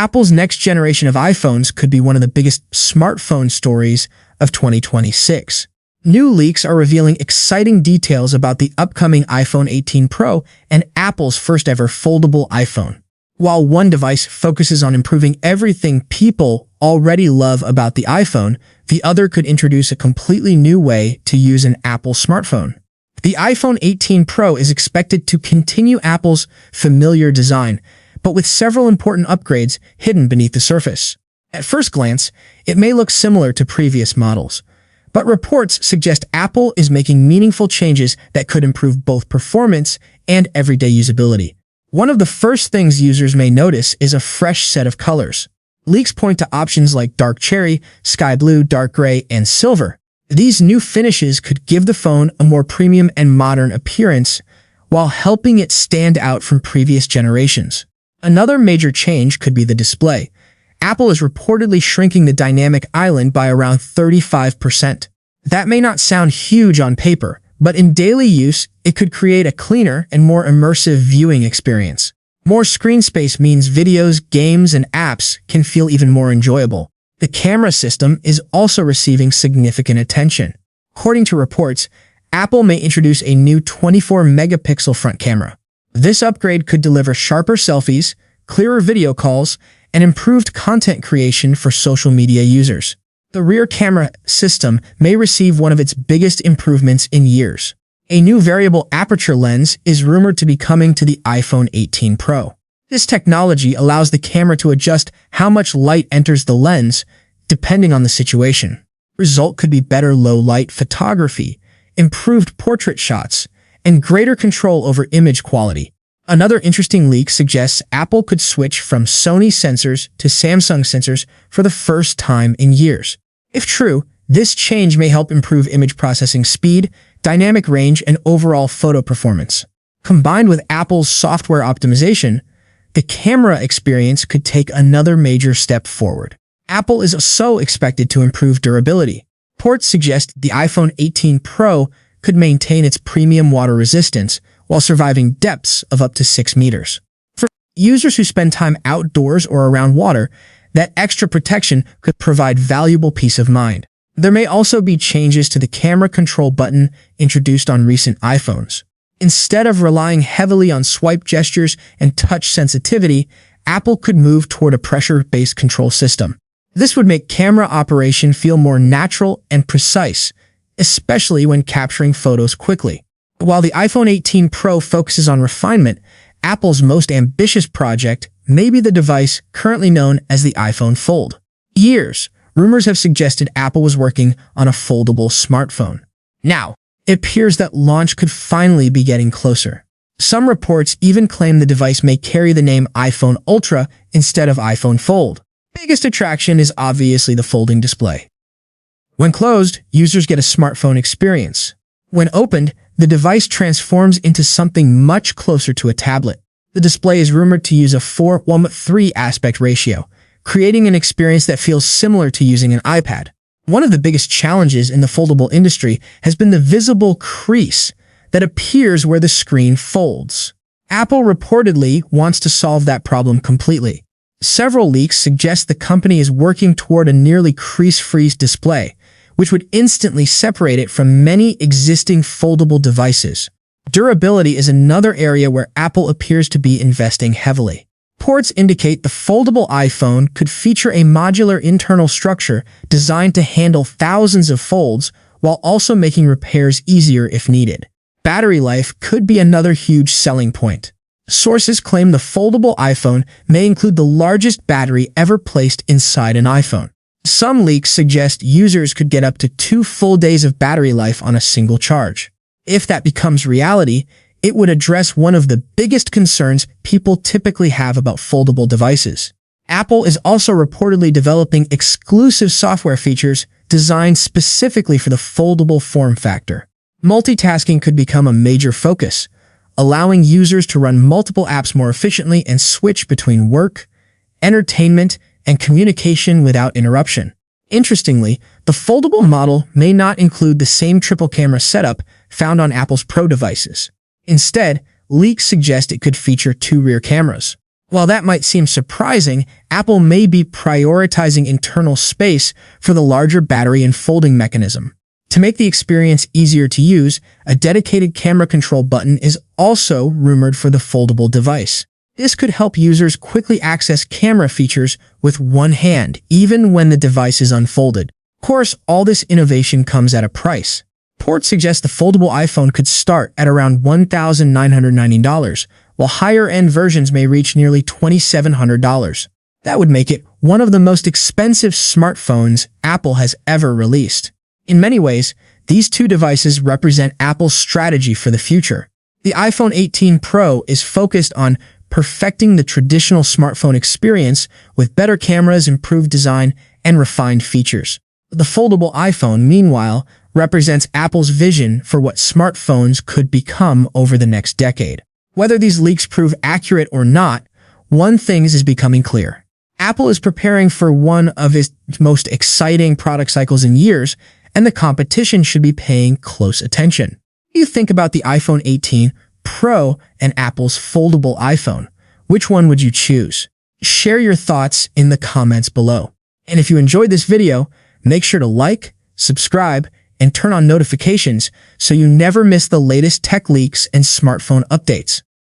Apple's next generation of iPhones could be one of the biggest smartphone stories of 2026. New leaks are revealing exciting details about the upcoming iPhone 18 Pro and Apple's first-ever foldable iPhone. While one device focuses on improving everything people already love about the iPhone, the other could introduce a completely new way to use an Apple smartphone. The iPhone 18 Pro is expected to continue Apple's familiar design, but with several important upgrades hidden beneath the surface. At first glance, it may look similar to previous models, but reports suggest Apple is making meaningful changes that could improve both performance and everyday usability. One of the first things users may notice is a fresh set of colors. Leaks point to options like dark cherry, sky blue, dark gray, and silver. These new finishes could give the phone a more premium and modern appearance while helping it stand out from previous generations. Another major change could be the display. Apple is reportedly shrinking the dynamic island by around 35%. That may not sound huge on paper, but in daily use, it could create a cleaner and more immersive viewing experience. More screen space means videos, games, and apps can feel even more enjoyable. The camera system is also receiving significant attention. According to reports, Apple may introduce a new 24-megapixel front camera. This upgrade could deliver sharper selfies, clearer video calls, and improved content creation for social media users. The rear camera system may receive one of its biggest improvements in years. A new variable aperture lens is rumored to be coming to the iPhone 18 Pro. This technology allows the camera to adjust how much light enters the lens, depending on the situation. Result could be better low-light photography, improved portrait shots, and greater control over image quality. Another interesting leak suggests Apple could switch from Sony sensors to Samsung sensors for the first time in years. If true, this change may help improve image processing speed, dynamic range, and overall photo performance. Combined with Apple's software optimization, the camera experience could take another major step forward. Apple is also expected to improve durability. Reports suggest the iPhone 18 Pro could maintain its premium water resistance while surviving depths of up to 6 meters. For users who spend time outdoors or around water, that extra protection could provide valuable peace of mind. There may also be changes to the camera control button introduced on recent iPhones. Instead of relying heavily on swipe gestures and touch sensitivity, Apple could move toward a pressure-based control system. This would make camera operation feel more natural and precise, especially when capturing photos quickly. While the iPhone 18 Pro focuses on refinement, Apple's most ambitious project may be the device currently known as the iPhone Fold. Rumors have suggested Apple was working on a foldable smartphone. Now, it appears that launch could finally be getting closer. Some reports even claim the device may carry the name iPhone Ultra instead of iPhone Fold. Biggest attraction is obviously the folding display. When closed, users get a smartphone experience. When opened, the device transforms into something much closer to a tablet. The display is rumored to use a 4:3 aspect ratio, creating an experience that feels similar to using an iPad. One of the biggest challenges in the foldable industry has been the visible crease that appears where the screen folds. Apple reportedly wants to solve that problem completely. Several leaks suggest the company is working toward a nearly crease-free display, which would instantly separate it from many existing foldable devices. Durability is another area where Apple appears to be investing heavily. Reports indicate the foldable iPhone could feature a modular internal structure designed to handle thousands of folds while also making repairs easier if needed. Battery life could be another huge selling point. Sources claim the foldable iPhone may include the largest battery ever placed inside an iPhone. Some leaks suggest users could get up to 2 full days of battery life on a single charge. If that becomes reality, it would address one of the biggest concerns people typically have about foldable devices. Apple is also reportedly developing exclusive software features designed specifically for the foldable form factor. Multitasking could become a major focus, allowing users to run multiple apps more efficiently and switch between work, entertainment, and communication without interruption. Interestingly, the foldable model may not include the same triple camera setup found on Apple's Pro devices. Instead, leaks suggest it could feature 2 rear cameras. While that might seem surprising, Apple may be prioritizing internal space for the larger battery and folding mechanism. To make the experience easier to use, a dedicated camera control button is also rumored for the foldable device. This could help users quickly access camera features with one hand, even when the device is unfolded. Of course, all this innovation comes at a price. Reports suggest the foldable iPhone could start at around $1,990, while higher-end versions may reach nearly $2,700. That would make it one of the most expensive smartphones Apple has ever released. In many ways, these two devices represent Apple's strategy for the future. The iPhone 18 Pro is focused on perfecting the traditional smartphone experience with better cameras, improved design, and refined features. The foldable iPhone, meanwhile, represents Apple's vision for what smartphones could become over the next decade. Whether these leaks prove accurate or not, one thing is becoming clear. Apple is preparing for one of its most exciting product cycles in years, and the competition should be paying close attention. What do you think about the iPhone 18 Pro and Apple's foldable iPhone? Which one would you choose? Share your thoughts in the comments below. And if you enjoyed this video, make sure to like, subscribe, and turn on notifications so you never miss the latest tech leaks and smartphone updates.